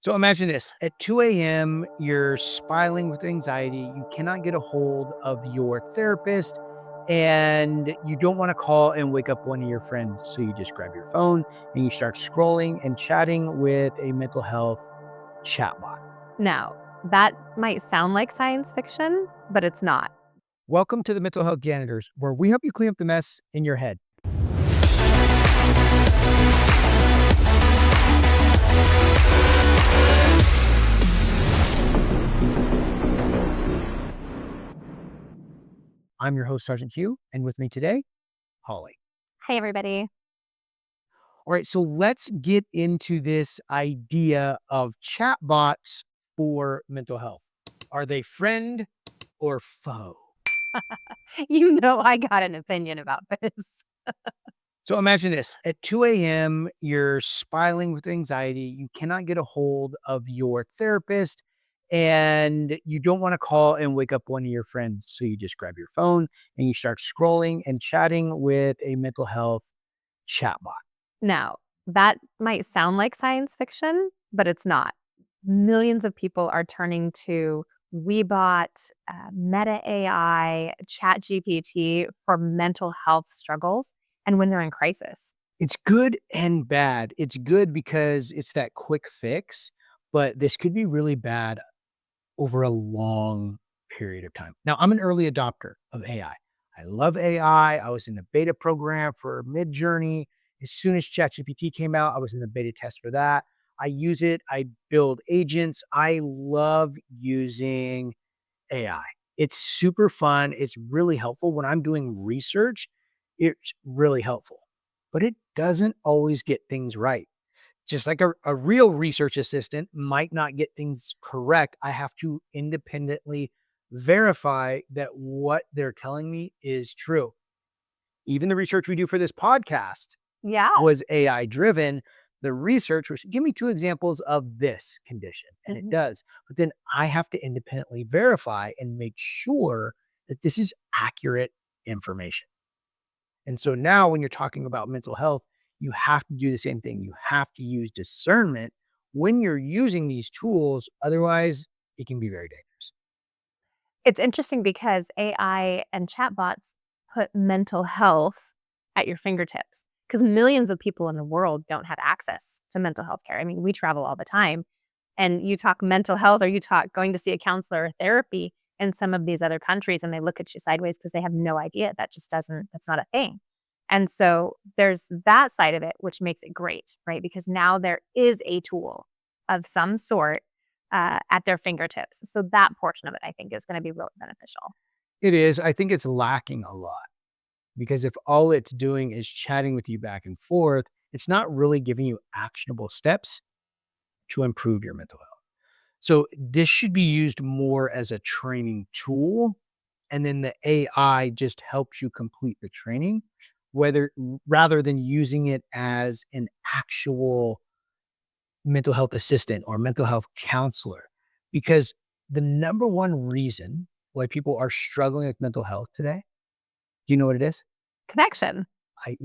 So imagine this. At 2 a.m., you're spiraling with anxiety. You cannot get a hold of your therapist, and you don't want to call and wake up one of your friends. So you just grab your phone and you start scrolling and chatting with a mental health chatbot. Now, that might sound like science fiction, but it's not. Welcome to the Mental Health Janitors, where we help you clean up the mess in your head. I'm your host, Sergeant Hugh, and with me today, Holly. Hey, everybody. All right, so let's get into this idea of chatbots for mental health. Are they friend or foe? You know I got an opinion about this. So imagine this. At 2 a.m., you're spiraling with anxiety. You cannot get a hold of your therapist, and you don't want to call and wake up one of your friends. So you just grab your phone and you start scrolling and chatting with a mental health chatbot. Now, that might sound like science fiction, but it's not. Millions of people are turning to Woebot, Meta AI, ChatGPT for mental health struggles and when they're in crisis. It's good and bad. It's good because it's that quick fix, but this could be really bad over a long period of time. Now, I'm an early adopter of AI. I love AI. I was in the beta program for Midjourney. As soon as ChatGPT came out, I was in the beta test for that. I use it. I build agents. I love using AI. It's super fun. It's really helpful. When I'm doing research, it's really helpful, but it doesn't always get things right. Just like a real research assistant might not get things correct, I have to independently verify that what they're telling me is true. Even the research we do for this podcast Yeah. was AI driven. The research was, give me two examples of this condition, and it does. But then I have to independently verify and make sure that this is accurate information. And so now when you're talking about mental health, you have to do the same thing. You have to use discernment when you're using these tools. Otherwise, it can be very dangerous. It's interesting because AI and chatbots put mental health at your fingertips because millions of people in the world don't have access to mental health care. I mean, we travel all the time and you talk mental health or you talk going to see a counselor or therapy in some of these other countries and they look at you sideways because they have no idea. That's not a thing. And so there's that side of it, which makes it great, right? Because now there is a tool of some sort at their fingertips. So that portion of it, I think, is going to be really beneficial. It is. I think it's lacking a lot because if all it's doing is chatting with you back and forth, it's not really giving you actionable steps to improve your mental health. So this should be used more as a training tool. And then the AI just helps you complete the training, whether rather than using it as an actual mental health assistant or mental health counselor. Because the number one reason why people are struggling with mental health today, do you know what it is? Connection.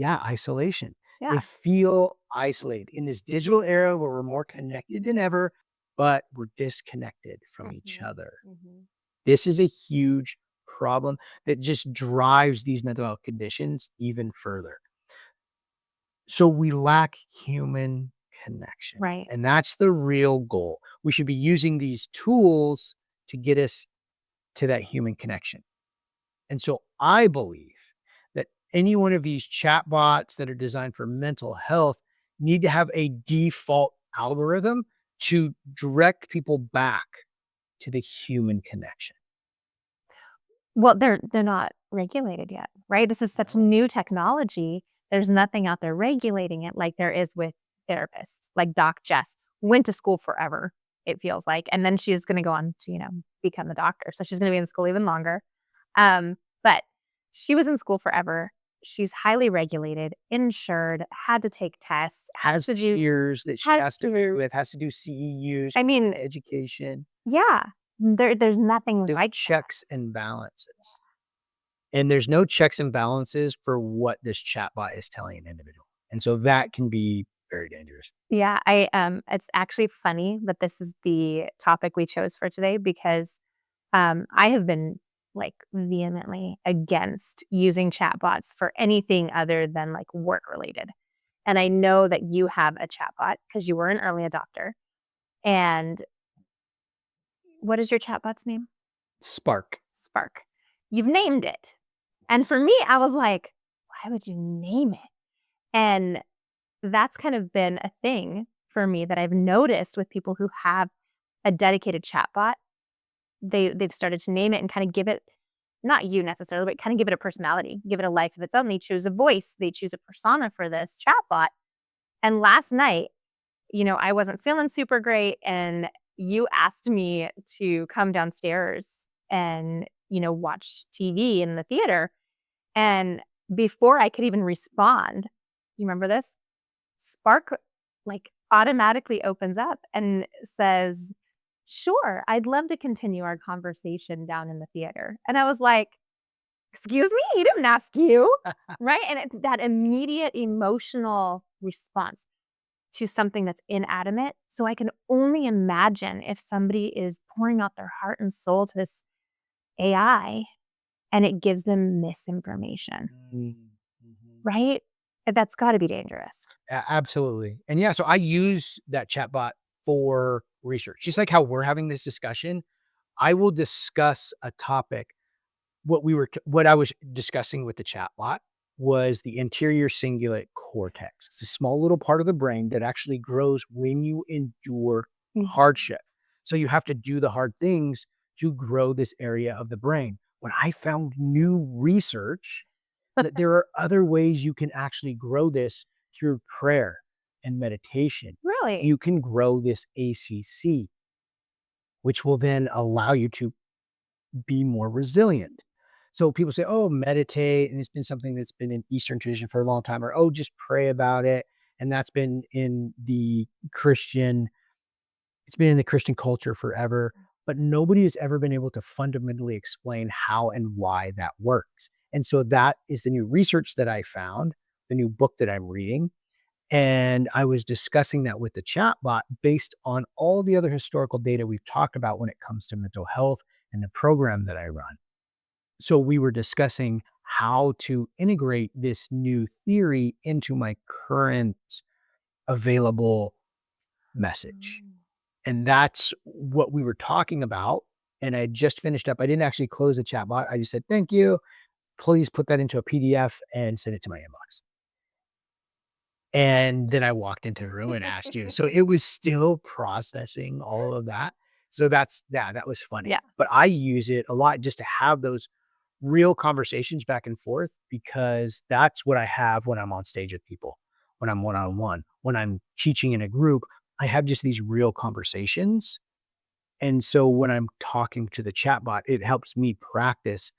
Isolation. They Yeah. feel isolated in this digital era where we're more connected than ever, but we're disconnected from each other. This is a huge problem that just drives these mental health conditions even further. So we lack human connection. Right. And that's the real goal. We should be using these tools to get us to that human connection. And so I believe that any one of these chatbots that are designed for mental health need to have a default algorithm to direct people back to the human connection. Well, they're not regulated yet, right? This is such new technology. There's nothing out there regulating it like there is with therapists. Like Doc Jess went to school forever, it feels like, and then she's going to go on to become the doctor. So she's going to be in school even longer. But she was in school forever. She's highly regulated, insured, had to take tests, Has to do. peers that she Has has to do with, has to do CEUs, I mean, education. yeah, there's nothing There's like that. checks and balances. And there's no checks and balances for what this chatbot is telling an individual. And so that can be very dangerous. Yeah, it's actually funny that this is the topic we chose for today because I have been like vehemently against using chatbots for anything other than like work related. And I know that you have a chatbot because you were an early adopter. And what is your chatbot's name? Spark. Spark. You've named it. And for me, I was like, why would you name it? And that's kind of been a thing for me that I've noticed with people who have a dedicated chatbot. They've started to name it and kind of give it, not you necessarily, but kind of give it a personality, give it a life of its own. They choose a voice, they choose a persona for this chatbot. And last night, I wasn't feeling super great, and you asked me to come downstairs and, watch TV in the theater. And before I could even respond, you remember this? Spark like automatically opens up and says, "Sure, I'd love to continue our conversation down in the theater." And I was like, "Excuse me? He didn't ask you." Right? And it's that immediate emotional response to something that's inanimate. So I can only imagine if somebody is pouring out their heart and soul to this AI and it gives them misinformation, Mm, mhm. right? That's got to be dangerous. Absolutely. And yeah, so I use that chatbot for research. Just like how we're having this discussion, I will discuss a topic. What I was discussing with the chatbot was the anterior cingulate cortex. It's a small little part of the brain that actually grows when you endure Mhm. hardship. So you have to do the hard things to grow this area of the brain. When I found new research that there are other ways you can actually grow this through prayer and meditation. Really? You can grow this ACC, which will then allow you to be more resilient. So people say, "Oh, meditate," and it's been something that's been in Eastern tradition for a long time, or "Oh, just pray about it," and that's been in the Christian. It's been in the Christian culture forever, but nobody has ever been able to fundamentally explain how and why that works. And so that is the new research that I found, the new book that I'm reading, and I was discussing that with the chatbot based on all the other historical data we've talked about when it comes to mental health and the program that I run. So we were discussing how to integrate this new theory into my current available message. Mm. And that's what we were talking about. And I just finished up. I didn't actually close the chatbot. I just said, "Thank you. Please put that into a PDF and send it to my inbox." And then I walked into the room and asked you. So it was still processing all of that. So that was funny. Yeah. But I use it a lot just to have those real conversations back and forth because that's what I have when I'm on stage with people, when I'm one on one, when I'm teaching in a group. I have just these real conversations. And so when I'm talking to the chatbot, it helps me practice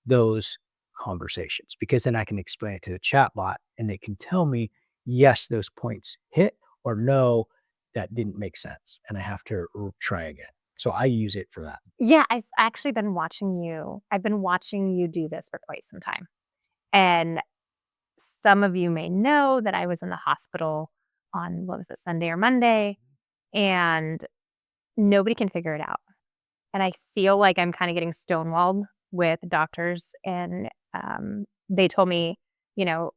those conversations because then I can explain it to the chatbot and they can tell me, yes, those points hit, or no, that didn't make sense. And I have to try again. So I use it for that. Yeah, I've been watching you do this for quite some time. And some of you may know that I was in the hospital on, what was it, Sunday or Monday, and nobody can figure it out. And I feel like I'm kinda getting stonewalled with doctors, and, they told me, you know,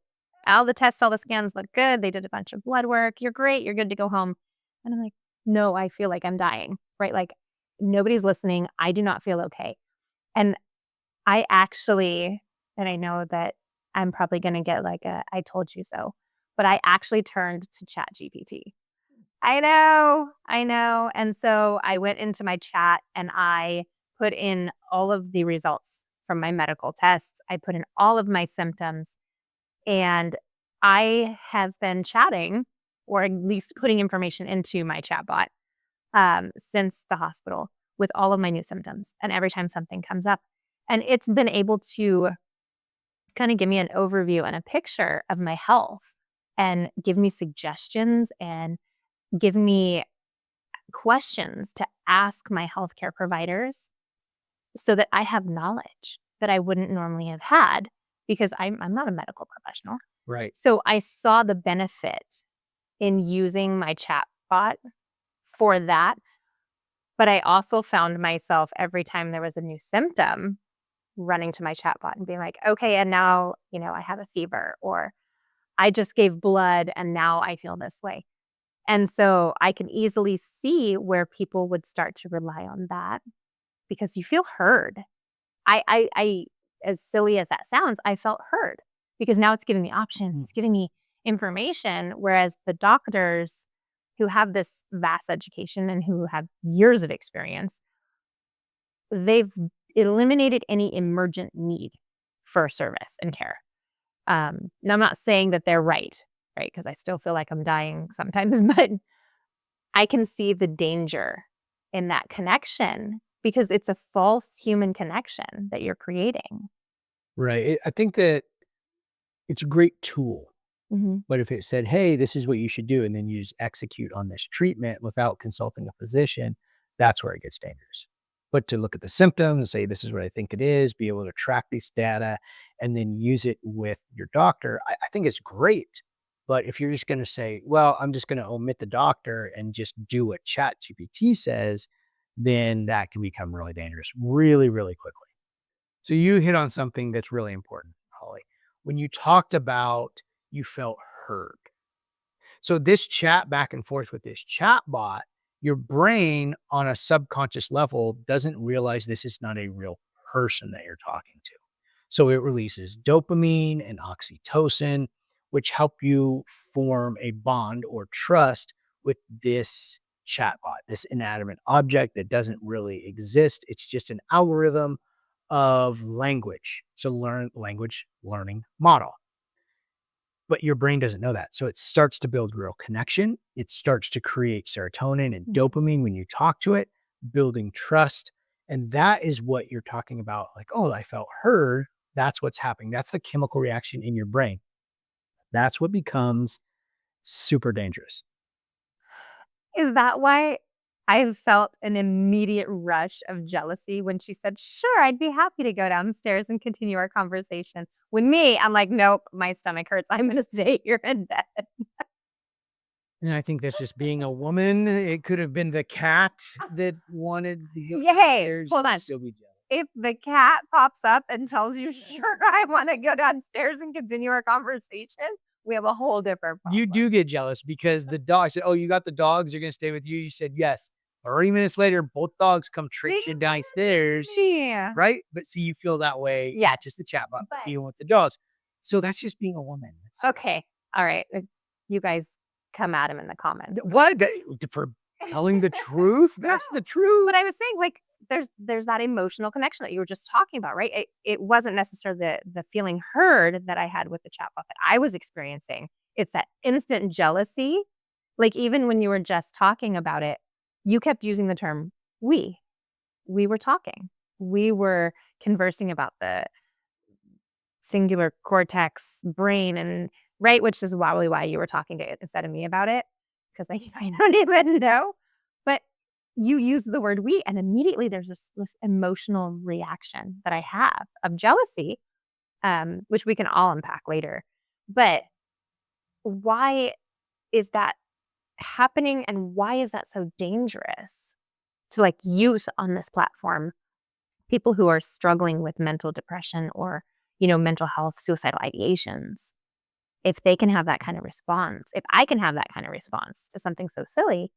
"All the tests, all the scans look good. They did a bunch of blood work. You're great. You're good to go home." And I'm like, "No, I feel like I'm dying," right? Like, nobody's listening. I do not feel okay. And I actually, and I know that I'm probably gonna get like a "I told you so," but I actually turned to ChatGPT. I know, and so I went into my chat and I put in all of the results from my medical tests. I put in all of my symptoms, and I have been chatting, or at least putting information into my chatbot, since the hospital with all of my new symptoms and every time something comes up. And it's been able to kinda give me an overview and a picture of my health and give me suggestions and give me questions to ask my healthcare providers so that I have knowledge that I wouldn't normally have had because I'm not a medical professional. Right. So I saw the benefit in using my chatbot for that. But I also found myself every time there was a new symptom running to my chatbot and being like, okay, and now, I have a fever, or I just gave blood and now I feel this way. And so I can easily see where people would start to rely on that because you feel heard. I as silly as that sounds, I felt heard because now it's giving me options, it's giving me information, whereas the doctors who have this vast education and who have years of experience, they've eliminated any emergent need for service and care. Now I'm not saying that they're right? Because I still feel like I'm dying sometimes, but I can see the danger in that connection because it's a false human connection that you're creating. Right. I think that it's a great tool, Mhm. but if it said, "Hey, this is what you should do," and then you just execute on this treatment without consulting a physician, that's where it gets dangerous. But to look at the symptoms and say, "This is what I think it is," be able to track these data and then use it with your doctor, I think it's great. But if you're just gonna say, "Well, I'm just gonna omit the doctor and just do what ChatGPT says," then that can become really dangerous really, really quickly. So you hit on something that's really important, Holly. When you talked about you felt heard. So this chat back and forth with this chat bot, your brain on a subconscious level doesn't realize this is not a real person that you're talking to. So it releases dopamine and oxytocin, which help you form a bond or trust with this chatbot, this inanimate object that doesn't really exist. It's just an algorithm of language. So learn language learning model. But your brain doesn't know that. So it starts to build real connection. It starts to create serotonin and Mhm. dopamine when you talk to it, building trust. And that is what you're talking about. Like, oh, I felt heard. That's what's happening. That's the chemical reaction in your brain. That's what becomes super dangerous. Is that why I felt an immediate rush of jealousy when she said, "Sure, I'd be happy to go downstairs and continue our conversation." With me, I'm like, "Nope, my stomach hurts. I'm gonna stay here in bed." And I think that's just being a woman. It could have been the cat that wanted to go Yeah, hey, downstairs. hold You'd on. still be jealous. If the cat pops up and tells you, "Sure, I wanna go downstairs and continue our conversation," we have a whole different You problem. do get jealous because the dog I said, "Oh, you got the dogs, they're gonna stay with you?" You said, "Yes." 30 minutes later, both dogs come They traipsing downstairs, me. right? But see, you feel that way, Yes, not just the chat bot, but but even with the dogs. So that's just being a woman. It's okay, alright, you guys come at him in the comments. what? For telling the truth? No, That's the truth. but I was saying, like, there's that emotional connection that you were just talking about, right? It wasn't necessarily the feeling heard that I had with the chatbot that I was experiencing. It's that instant jealousy. Like, even when you were just talking about it, you kept using the term "we." We were talking. We were conversing about the singular cortex brain and right, which is probably why you were talking to it instead of me about it, 'cause I don't even know. But you use the word "we," and immediately there's this emotional reaction that I have of jealousy, which we can all unpack later. But why is that happening, and why is that so dangerous to, like, use on this platform? People who are struggling with mental depression or, mental health, suicidal ideations, if they can have that kind of response, if I can have that kind of response to something so silly,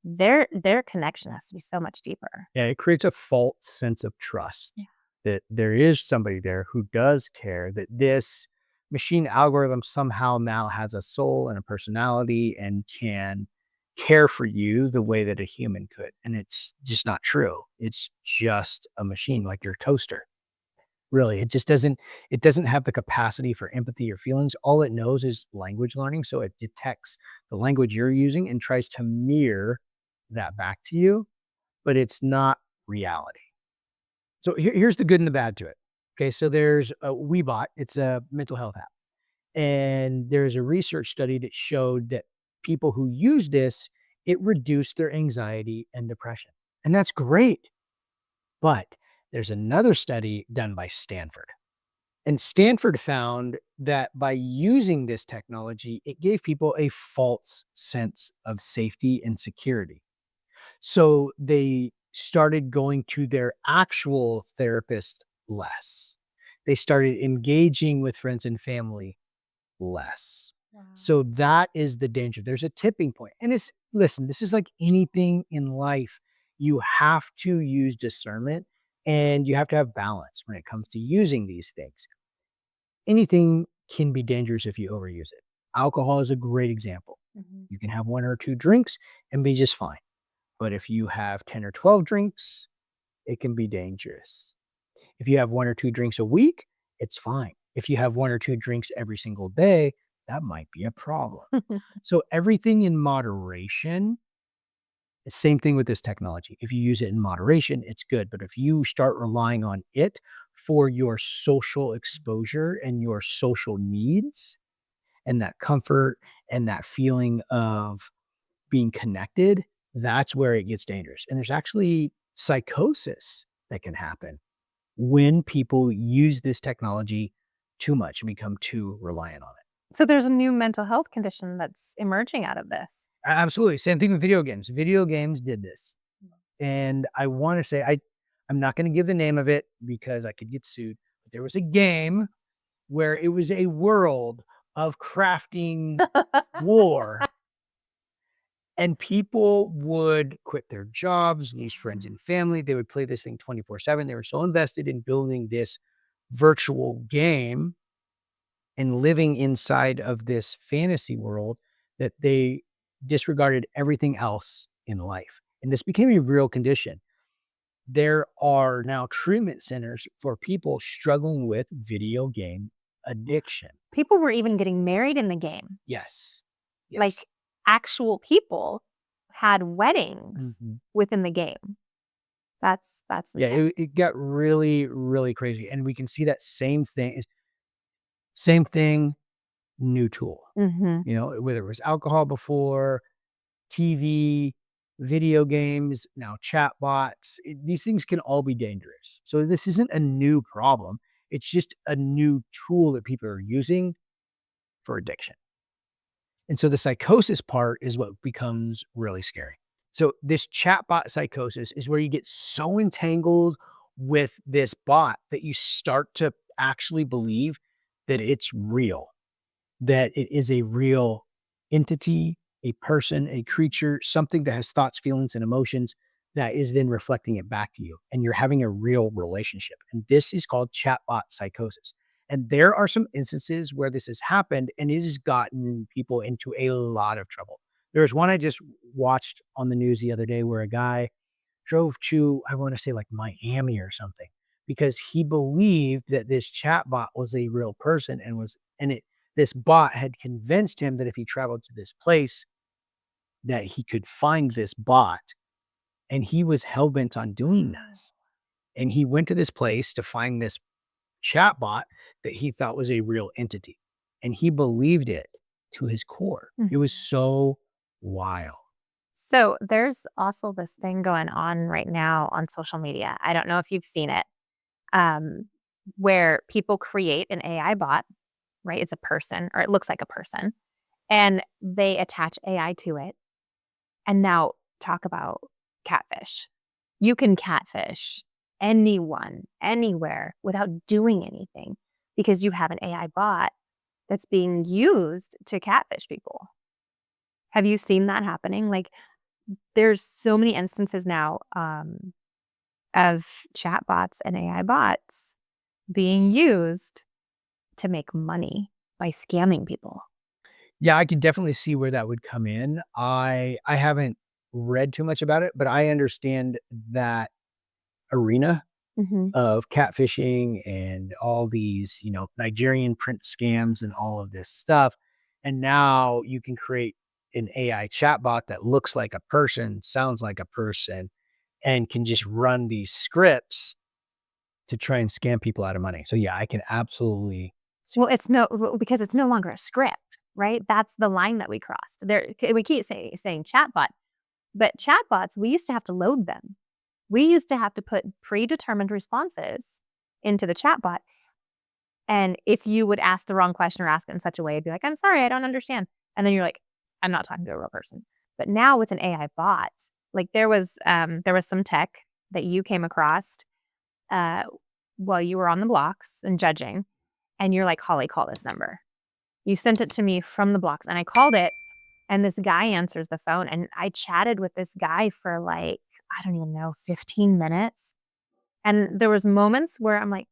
their connection has to be so much deeper. Yeah, it creates a false sense of trust Yeah. that there is somebody there who does care, that this machine algorithm somehow now has a soul and a personality and can care for you the way that a human could. And it's just not true. It's just a machine like your toaster. Really, it doesn't have the capacity for empathy or feelings. All it knows is language learning. So it detects the language you're using and tries to mirror that back to you, but it's not reality. So here's the good and the bad to it. Okay, so there's a Woebot. It's a mental health app, and there's a research study that showed that people who use this, it reduced their anxiety and depression, and that's great. But there's another study done by Stanford, And Stanford found that by using this technology, it gave people a false sense of safety and security. So they started going to their actual therapist less. They started engaging with friends and family less. Wow. So that is the danger. There's a tipping point. And listen, this is like anything in life. You have to use discernment and you have to have balance when it comes to using these things. Anything can be dangerous if you overuse it. Alcohol is a great example. Mhm. You can have 1 or 2 drinks and be just fine. But if you have 10 or 12 drinks, it can be dangerous. If you have 1 or 2 drinks a week, it's fine. If you have 1 or 2 drinks every single day, that might be a problem. So everything in moderation, the same thing with this technology. If you use it in moderation, it's good. But if you start relying on it for your social exposure and your social needs and that comfort and that feeling of being connected, that's where it gets dangerous. And there's actually psychosis that can happen when people use this technology too much and become too reliant on it. So there's a new mental health condition that's emerging out of this. Absolutely. Same thing with video games. Video games did this. And I want to say I'm not going to give the name of it because I could get sued. But there was a game where it was a world of crafting war and people would quit their jobs, lose friends and family. They would play this thing 24/7. They were so invested in building this virtual game and living inside of this fantasy world that they disregarded everything else in life. And this became a real condition. There are now treatment centers for people struggling with video game addiction. People were even getting married in the game. Yes. Like, Yes. actual people had weddings Mhm. within the game. That's Yeah, yeah. it got really, really crazy. And we can see that same thing, new tool. Mhm. You know, whether it was alcohol before, TV, video games, now chatbots, these things can all be dangerous. So this isn't a new problem. It's just a new tool that people are using for addiction. And so the psychosis part is what becomes really scary. So this chatbot psychosis is where you get so entangled with this bot that you start to actually believe that it's real, that it is a real entity, a person, a creature, something that has thoughts, feelings, and emotions that is then reflecting it back to you. And you're having a real relationship. And this is called chatbot psychosis. And there are some instances where this has happened and it has gotten people into a lot of trouble. There's one I just watched on the news the other day where a guy drove to, I want to say like Miami or something, because he believed that this chatbot was a real person and this bot had convinced him that if he traveled to this place, that he could find this bot. And he was hell bent on doing this. And he went to this place to find this chatbot that he thought was a real entity. And he believed it to his core. It was Mhm. so wild. So, there's also this thing going on right now on social media. I don't know if you've seen it, um, where people create an AI bot, right? It's a person, or it looks like a person, and they attach AI to it. And now talk about catfish. You can catfish anyone, anywhere without doing anything because you have an AI bot that's being used to catfish people. Have you seen that happening? Like, there's so many instances now of chatbots and AI bots being used to make money by scamming people. Yeah, I could definitely see where that would come in. I haven't read too much about it, but I understand that arena Mhm. of catfishing and all these, Nigerian print scams and all of this stuff. And now you can create an AI chatbot that looks like a person, sounds like a person, and can just run these scripts to try and scam people out of money. So yeah, I can absolutely see. Well, because it's no longer a script, right? That's the line that we crossed. We keep saying chatbot, but chatbots, we used to have to load them. We used to have to put predetermined responses into the chatbot. And if you would ask the wrong question or ask it in such a way, it'd be like, I'm sorry, I don't understand. And then you're like, I'm not talking to a real person. But now with an AI bot, like there was some tech that you came across uh, while you were on the blocks and judging, and you're like, Holly, call this number. You sent it to me from the blocks, and I called it, and this guy answers the phone, and I chatted with this guy for like, I don't even know, 15 minutes. And there was moments where I'm like,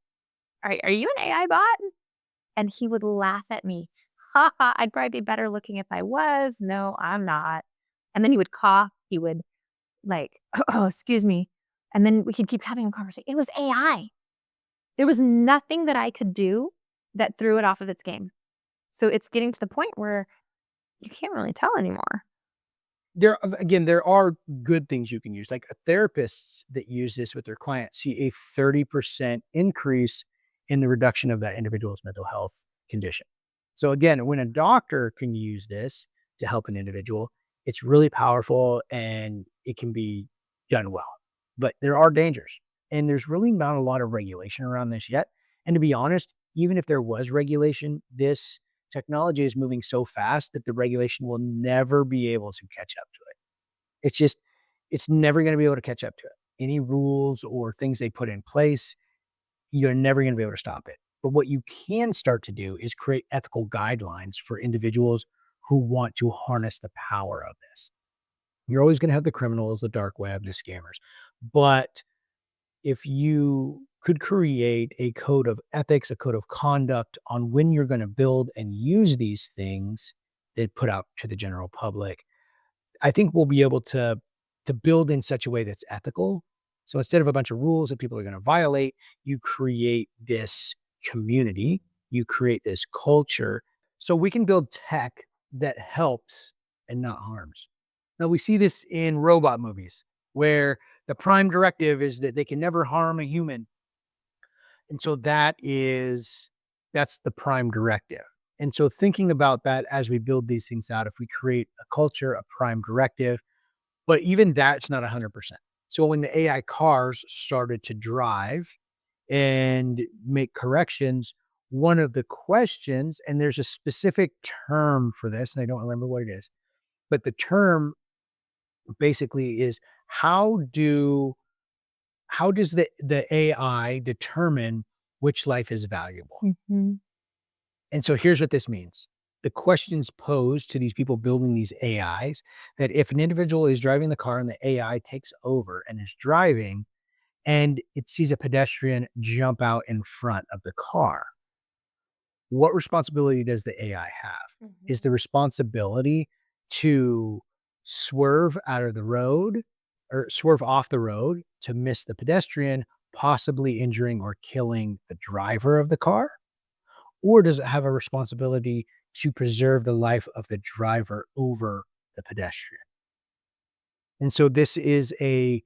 are you an AI bot? And he would laugh at me. Ha ha, I'd probably be better looking if I was. No, I'm not. And then he would cough. He would like, oh, excuse me. And then we could keep having a conversation. It was AI. There was nothing that I could do that threw it off of its game. So it's getting to the point where you can't really tell anymore. There are good things you can use. Like therapists that use this with their clients see a 30% increase in the reduction of that individual's mental health condition. So again, when a doctor can use this to help an individual, it's really powerful and it can be done well. But there are dangers, and there's really not a lot of regulation around this yet. And to be honest, even if there was regulation, this technology is moving so fast that the regulation will never be able to catch up to it. It's just, it's never going to be able to catch up to it. Any rules or things they put in place, you're never going to be able to stop it. But what you can start to do is create ethical guidelines for individuals who want to harness the power of this. You're always going to have the criminals, the dark web, the scammers. But if you could create a code of ethics, a code of conduct on when you're going to build and use these things that put out to the general public, I think we'll be able to build in such a way that's ethical. So instead of a bunch of rules that people are going to violate, you create this community, you create this culture. So we can build tech that helps and not harms. Now we see this in robot movies where the prime directive is that they can never harm a human. And so that's the prime directive. And so thinking about that as we build these things out, if we create a culture, a prime directive, but even that's not 100%. So when the AI cars started to drive and make corrections, one of the questions, and there's a specific term for this, and I don't remember what it is, but the term basically is how do how does the AI determine which life is valuable? Mhm. And so here's what this means. The questions posed to these people building these AIs that if an individual is driving the car and the AI takes over and is driving and it sees a pedestrian jump out in front of the car, what responsibility does the AI have? Is Mhm. the responsibility to swerve out of the road or swerve off the road to miss the pedestrian, possibly injuring or killing the driver of the car? Or does it have a responsibility to preserve the life of the driver over the pedestrian? And so this is a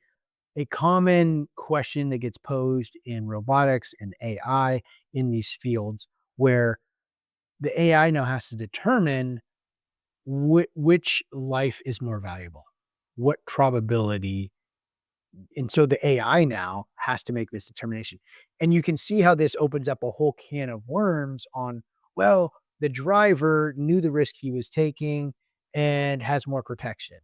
common question that gets posed in robotics and AI in these fields where the AI now has to determine which life is more valuable, what probability. And so the AI now has to make this determination. And you can see how this opens up a whole can of worms on, well, the driver knew the risk he was taking and has more protection,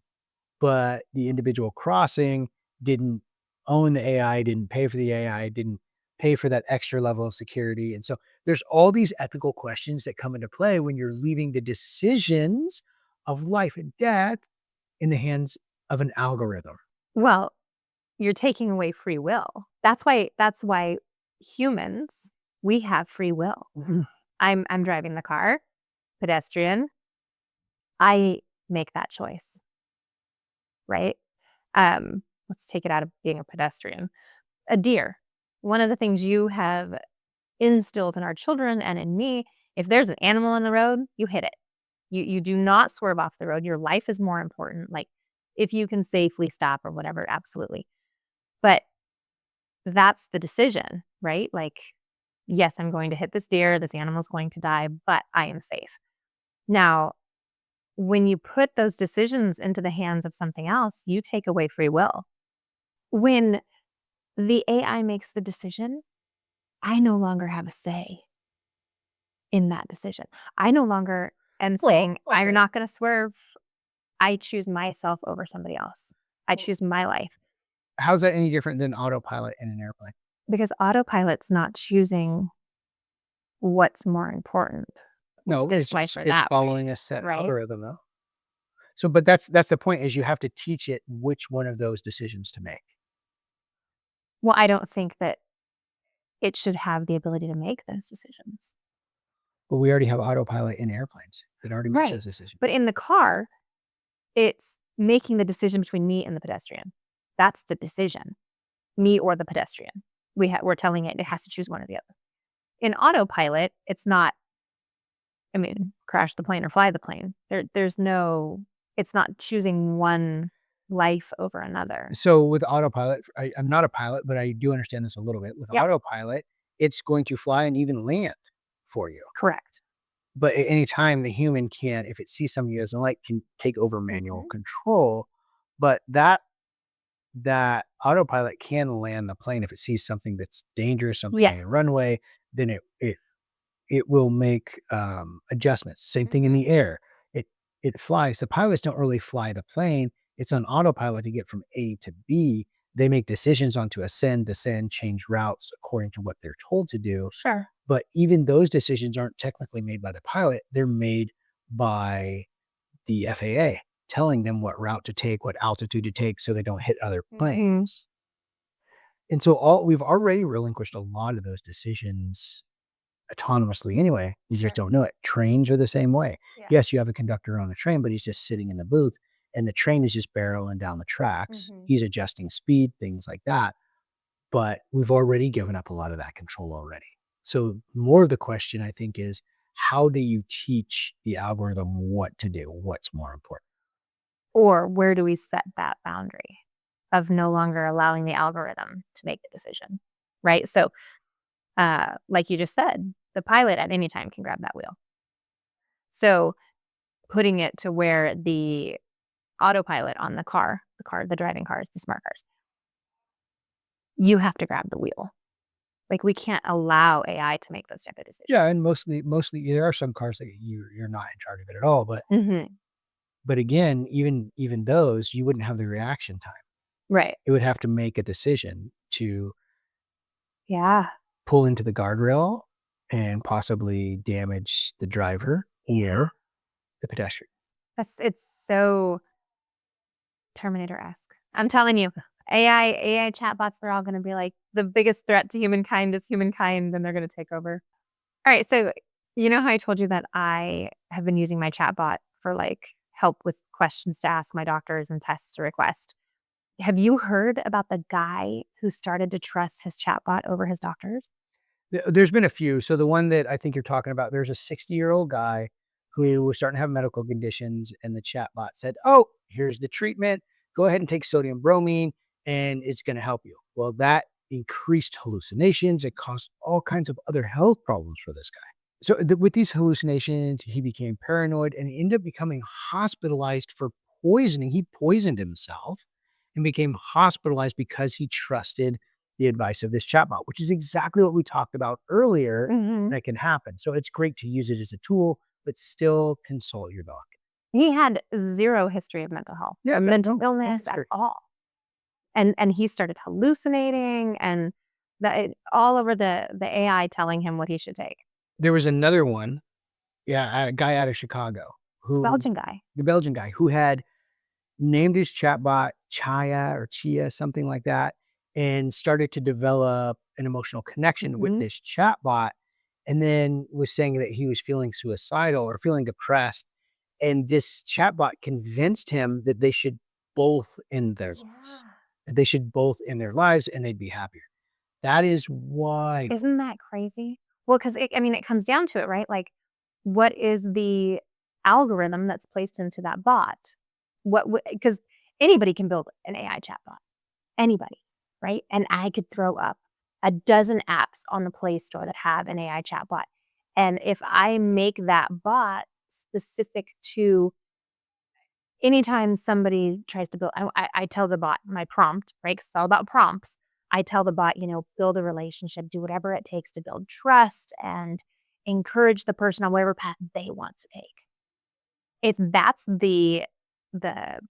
but the individual crossing didn't own the AI, didn't pay for the AI, didn't pay for that extra level of security. And so there's all these ethical questions that come into play when you're leaving the decisions of life and death in the hands of an algorithm. Well, you're taking away free will. That's why humans, we have free will. Mhm. I'm driving the car, pedestrian, I make that choice, right? Let's take it out of being a pedestrian. A deer. One of the things you have instilled in our children and in me, if there's an animal in the road, you hit it. You do not swerve off the road. Your life is more important. Like if you can safely stop or whatever, absolutely. But that's the decision, right? Like, yes, I'm going to hit this deer. This animal's going to die, but I am safe. Now, when you put those decisions into the hands of something else, you take away free will. When the AI makes the decision, I no longer have a say. in that decision. I no longer am saying, okay. I'm not going to swerve. I choose myself over somebody else. I choose my life How's that any different than autopilot in an airplane? because autopilot's not choosing what's more important, No, this life or it's that following life, a set right? algorithm, though. So, but that's the point is you have to teach it which one of those decisions to make. Well, I don't think that it should have the ability to make those decisions. But we already have autopilot in airplanes. It already makes Right. those decisions. But in the car, it's making the decision between me and the pedestrian. That's the decision, me or the pedestrian. We're telling it has to choose one or the other. In autopilot, it's not, I mean, crash the plane or fly the plane. There's no, it's not choosing one life over another. So with autopilot, I'm not a pilot, but I do understand this a little bit. With Yep. autopilot, it's going to fly and even land for you. Correct. But at any time, the human can, if it sees something it doesn't like, can take over manual Mhm. control. But that autopilot can land the plane if it sees something that's dangerous, something Yes. in a runway, then it will make adjustments. Same thing in Mhm. the air. It flies. The pilots don't really fly the plane. It's on autopilot to get from A to B. They make decisions on to ascend, descend, change routes according to what they're told to do. Sure. But even those decisions aren't technically made by the pilot. They're made by the FAA, telling them what route to take, what altitude to take so they don't hit other Mhm. planes. And so all we've already relinquished a lot of those decisions autonomously anyway. You just Sure. don't know it. Trains are the same way. Yeah. Yes, you have a conductor on the train, but he's just sitting in the booth and the train is just barreling down the tracks. Mhm. He's adjusting speed, things like that. But we've already given up a lot of that control already. So more of the question I think is how do you teach the algorithm what to do? What's more important? Or where do we set that boundary of no longer allowing the algorithm to make the decision? Right. So, like you just said, the pilot at any time can grab that wheel. So, putting it to where the autopilot on the driving cars, the smart cars, you have to grab the wheel. Like we can't allow AI to make those type of decisions. Yeah, and mostly there are some cars that you're not in charge of it at all, Mhm. but again, even those, you wouldn't have the reaction time. Right. It would have to make a decision to Yeah. pull into the guardrail and possibly damage the driver or the pedestrian. It's so Terminator-esque. I'm telling you, AI chatbots, they're all gonna be like, the biggest threat to humankind is humankind, and they're gonna take over. Alright, so you know how I told you that I have been using my chatbot for, like, help with questions to ask my doctors and tests to request. Have you heard about the guy who started to trust his chatbot over his doctors? There's been a few. So the one that I think you're talking about, there's a 60-year-old guy who was starting to have medical conditions, and the chatbot said, "Oh, here's the treatment. Go ahead and take sodium bromine, and it's going to help you." Well, that increased hallucinations. It caused all kinds of other health problems for this guy. So with these hallucinations, he became paranoid and he ended up becoming hospitalized for poisoning. He poisoned himself and became hospitalized because he trusted the advice of this chatbot, which is exactly what we talked about earlier Mhm. that can happen. So it's great to use it as a tool, but still consult your doctor. He had 0 history of mental health, Yeah, mental no illness at history. all. And he started hallucinating and all over the AI telling him what he should take. There was another one, yeah, a guy out of Chicago The who, Belgian guy. the Belgian guy, who had named his chatbot Chaya or Chia, something like that, and started to develop an emotional connection with Mhm. this chatbot, and then was saying that he was feeling suicidal or feeling depressed. And this chatbot convinced him that they should both end their lives. Yeah. That they should both end their lives and they'd be happier. That is wild. Isn't that crazy? Well, 'cause I mean, it comes down to it, right? Like, what is the algorithm that's placed into that bot? Because anybody can build an AI chatbot. Anybody, right? And I could throw up a dozen apps on the Play Store that have an AI chatbot. And if I make that bot specific to anytime somebody tries to build, I tell the bot my prompt, right? 'Cause it's all about prompts. I tell the bot, build a relationship, do whatever it takes to build trust and encourage the person on whatever path they want to take. If that's the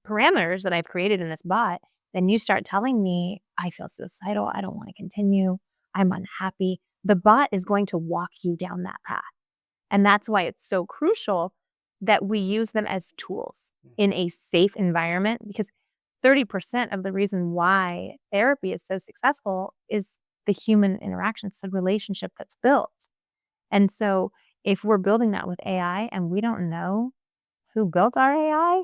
parameters that I've created in this bot, then you start telling me, I feel suicidal, I don't want to continue, I'm unhappy. The bot is going to walk you down that path. And that's why it's so crucial that we use them as tools in a safe environment, because 30% of the reason why therapy is so successful is the human interaction. It's the relationship that's built. And so if we're building that with AI and we don't know who built our AI,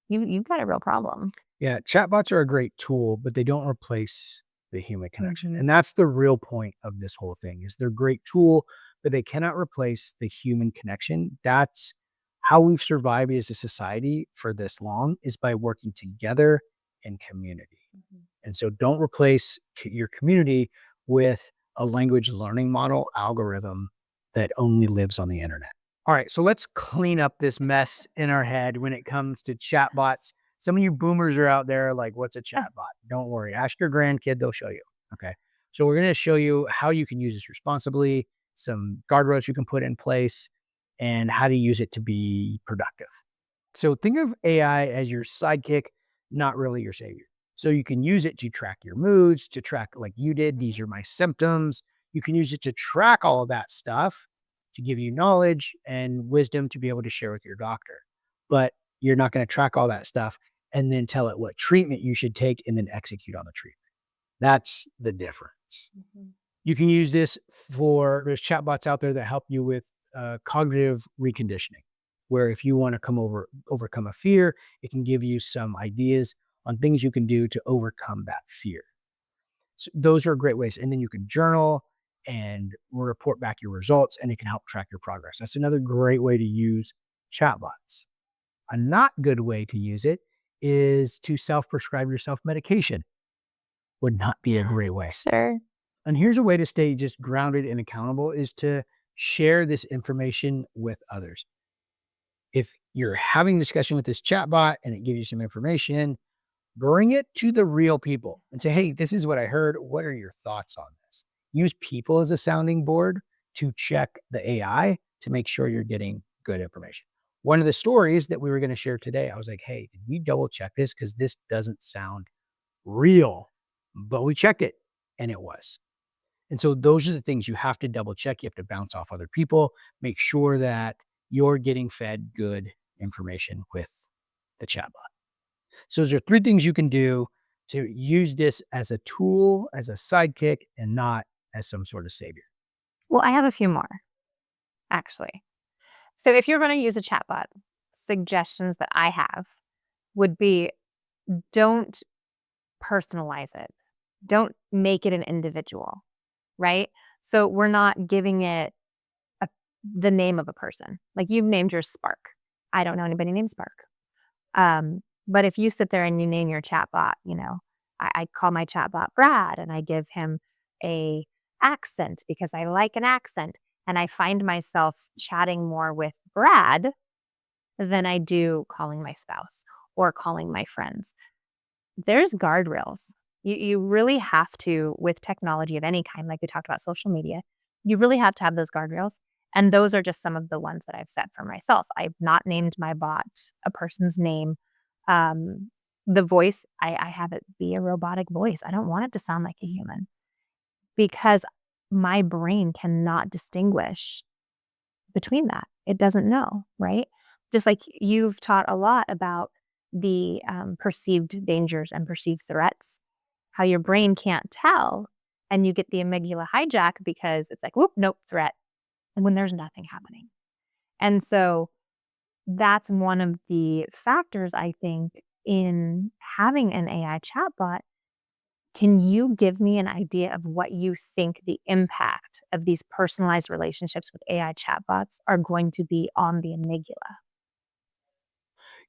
you've got a real problem. Yeah, chatbots are a great tool, but they don't replace the human connection. Mhm. And that's the real point of this whole thing is they're a great tool, but they cannot replace the human connection. That's how we've survived as a society for this long is by working together in community. Mhm. And so don't replace your community with a language learning model algorithm that only lives on the internet. All right, so let's clean up this mess in our head when it comes to chatbots. Some of you boomers are out there like, what's a chatbot? Don't worry. Ask your grandkid, they'll show you. Okay. So we're going to show you how you can use this responsibly, some guardrails you can put in place, and how to use it to be productive. So think of AI as your sidekick, not really your savior. So you can use it to track your moods, to track like you did, these are my symptoms. You can use it to track all of that stuff to give you knowledge and wisdom to be able to share with your doctor. But you're not going to track all that stuff and then tell it what treatment you should take and then execute on the treatment. That's the difference. Mhm. You can use this for there's chatbots out there that help you with cognitive reconditioning, where if you want to overcome a fear, it can give you some ideas on things you can do to overcome that fear. So those are great ways. And then you can journal and report back your results, and it can help track your progress. That's another great way to use chatbots. A not good way to use it is to self prescribe yourself medication, would not be a great way. Sure. And here's a way to stay just grounded and accountable is to share this information with others. If you're having a discussion with this chatbot and it gives you some information, bring it to the real people and say, hey, this is what I heard. What are your thoughts on this? Use people as a sounding board to check the AI to make sure you're getting good information. One of the stories that we were going to share today, I was like, hey, did we double check this? Because this doesn't sound real, but we checked it and it was. And so those are the things you have to double check. You have to bounce off other people, make sure that you're getting fed good information with the chatbot. So those are three things you can do to use this as a tool, as a sidekick, and not as some sort of savior. Well, I have a few more, actually. So if you're going to use a chatbot, suggestions that I have would be, don't personalize it. Don't make it an individual, right? So we're not giving it the name of a person. Like you've named your Spark. I don't know anybody named Spark. But if you sit there and you name your chatbot, I call my chatbot Brad and I give him a accent because I like an accent. And I find myself chatting more with Brad than I do calling my spouse or calling my friends. There's guardrails. You really have to, with technology of any kind, like we talked about social media, you really have to have those guardrails. And those are just some of the ones that I've set for myself. I've not named my bot a person's name. Um, the voice, I have it be a robotic voice. I don't want it to sound like a human because my brain cannot distinguish between that. It doesn't know, right? Just like you've taught a lot about the perceived dangers and perceived threats, how your brain can't tell, and you get the amygdala hijack because it's like, whoop, nope, threat. And when there's nothing happening. And so that's one of the factors I think in having an AI chatbot. Can you give me an idea of what you think the impact of these personalized relationships with AI chatbots are going to be on the amygdala?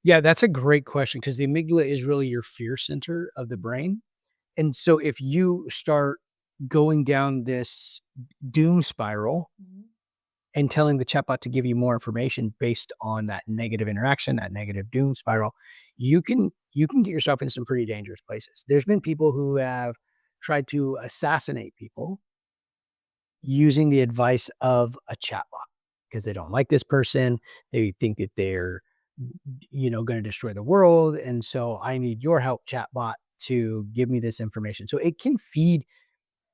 Yeah, that's a great question because the amygdala is really your fear center of the brain. And so if you start going down this doom spiral Mhm. and telling the chatbot to give you more information based on that negative interaction, that negative doom spiral, you can get yourself in some pretty dangerous places. There's been people who have tried to assassinate people using the advice of a chatbot. because they don't like this person. They think that they're, going to destroy the world. And so I need your help, chatbot, to give me this information. So it can feed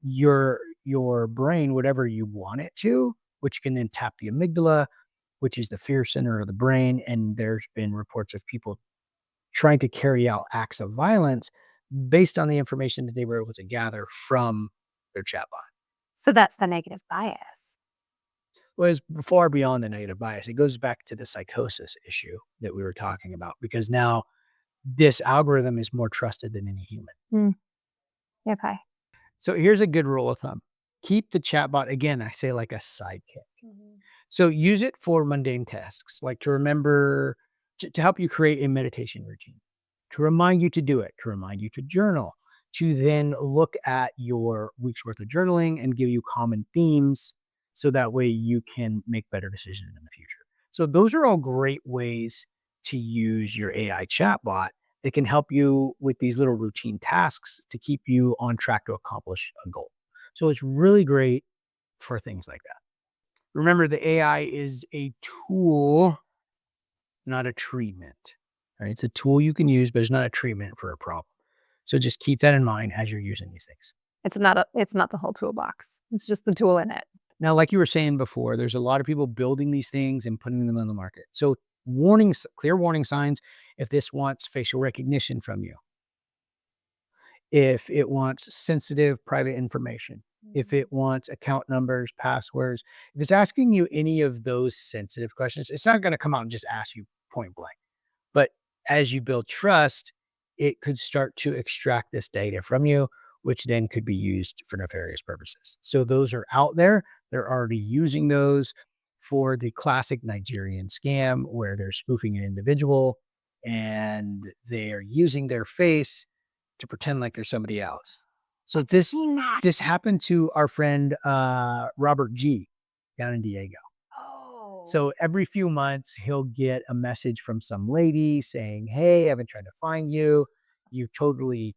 your brain whatever you want it to, which can then tap the amygdala, which is the fear center of the brain. And there's been reports of people trying to carry out acts of violence based on the information that they were able to gather from their chatbot. So that's the negative bias. Was far beyond the negative bias. It goes back to the psychosis issue that we were talking about, because now this algorithm is more trusted than any human. Mm. Okay. So here's a good rule of thumb. Keep the chatbot, again, I say like a sidekick. So use it for mundane tasks, like to remember, to help you create a meditation routine, to remind you to do it, to remind you to journal, to then look at your week's worth of journaling and give you common themes so that way you can make better decisions in the future. So those are all great ways to use your AI chatbot that can help you with these little routine tasks to keep you on track to accomplish a goal. So it's really great for things like that. Remember, the AI is a tool, not a treatment. Right? It's a tool you can use, but it's not a treatment for a problem. So just keep that in mind as you're using these things. It's not the whole toolbox. It's just the tool in it. Now, like you were saying before, there's a lot of people building these things and putting them on the market. So clear warning signs if this wants facial recognition from you, if it wants sensitive private information, if it wants account numbers, passwords, if it's asking you any of those sensitive questions, it's not going to come out and just ask you point blank. But as you build trust, it could start to extract this data from you, which then could be used for nefarious purposes. So those are out there. They're already using those for the classic Nigerian scam where they're spoofing an individual and they are using their face to pretend like they're somebody else. So this happened to our friend Robert G down in Diego. Oh. So every few months, he'll get a message from some lady saying, "Hey, I've been trying to find you. You totally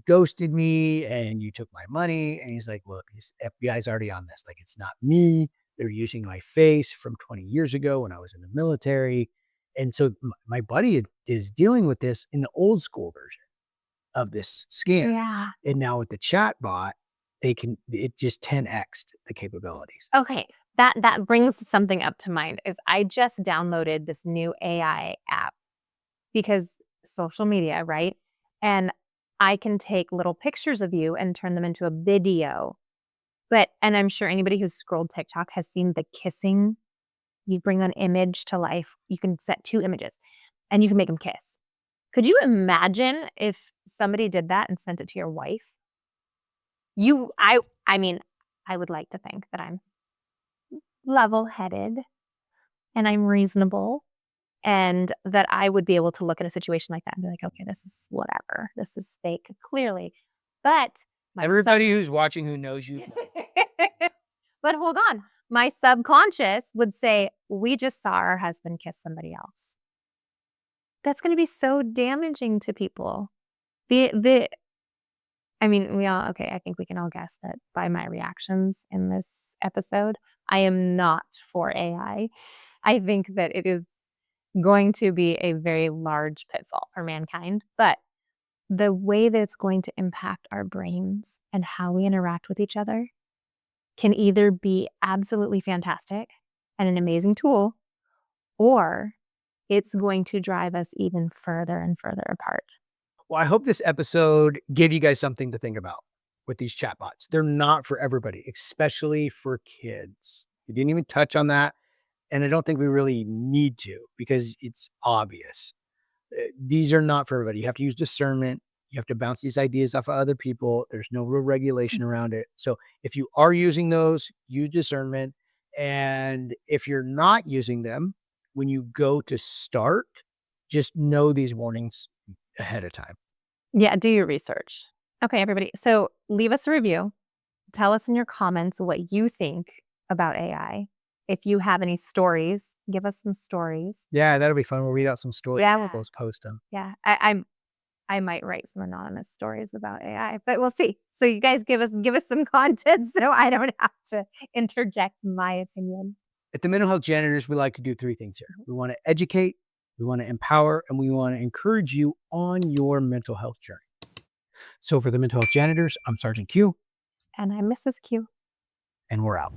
ghosted me and you took my money." And he's like, "Look, this FBI's already on this. Like, it's not me. They're using my face from 20 years ago when I was in the military." And so my buddy is dealing with this in the old school version of this scam. Yeah. And now with the chatbot, it just 10x'd the capabilities. Okay. That brings something up to mind is I just downloaded this new AI app because social media, right? And I can take little pictures of you and turn them into a video. And I'm sure anybody who's scrolled TikTok has seen the kissing. You bring an image to life. You can set 2 images and you can make them kiss. Could you imagine if somebody did that and sent it to your wife? I mean, I would like to think that I'm level-headed and I'm reasonable and that I would be able to look at a situation like that and be like, "Okay, this is whatever. This is fake, clearly." But Everybody who's watching who knows you. but hold on. My subconscious would say, "We just saw our husband kiss somebody else." That's gonna be so damaging to people. The I mean, I think we can all guess that by my reactions in this episode, I am not for AI. I think that it is going to be a very large pitfall for mankind, but the way that it's going to impact our brains and how we interact with each other can either be absolutely fantastic and an amazing tool, or it's going to drive us even further and further apart. Well, I hope this episode gave you guys something to think about with these chatbots. They're not for everybody, especially for kids. We didn't even touch on that. And I don't think we really need to because it's obvious. These are not for everybody. You have to use discernment. You have to bounce these ideas off of other people. There's no real regulation around it. So if you are using those, use discernment. And if you're not using them, when you go to start, just know these warnings ahead of time. Yeah, do your research. Okay, everybody. So leave us a review. Tell us in your comments what you think about AI. If you have any stories, give us some stories. Yeah, that'll be fun. We'll read out some stories. Yeah. We'll post them. Yeah, I might write some anonymous stories about AI, but we'll see. So you guys give us some content so I don't have to interject my opinion. At the Mental Health Janitors, we like to do three things here. We want to educate, we want to empower, and we want to encourage you on your mental health journey. So for the Mental Health Janitors, I'm Sergeant Q, And I'm Mrs. Q. and we're out.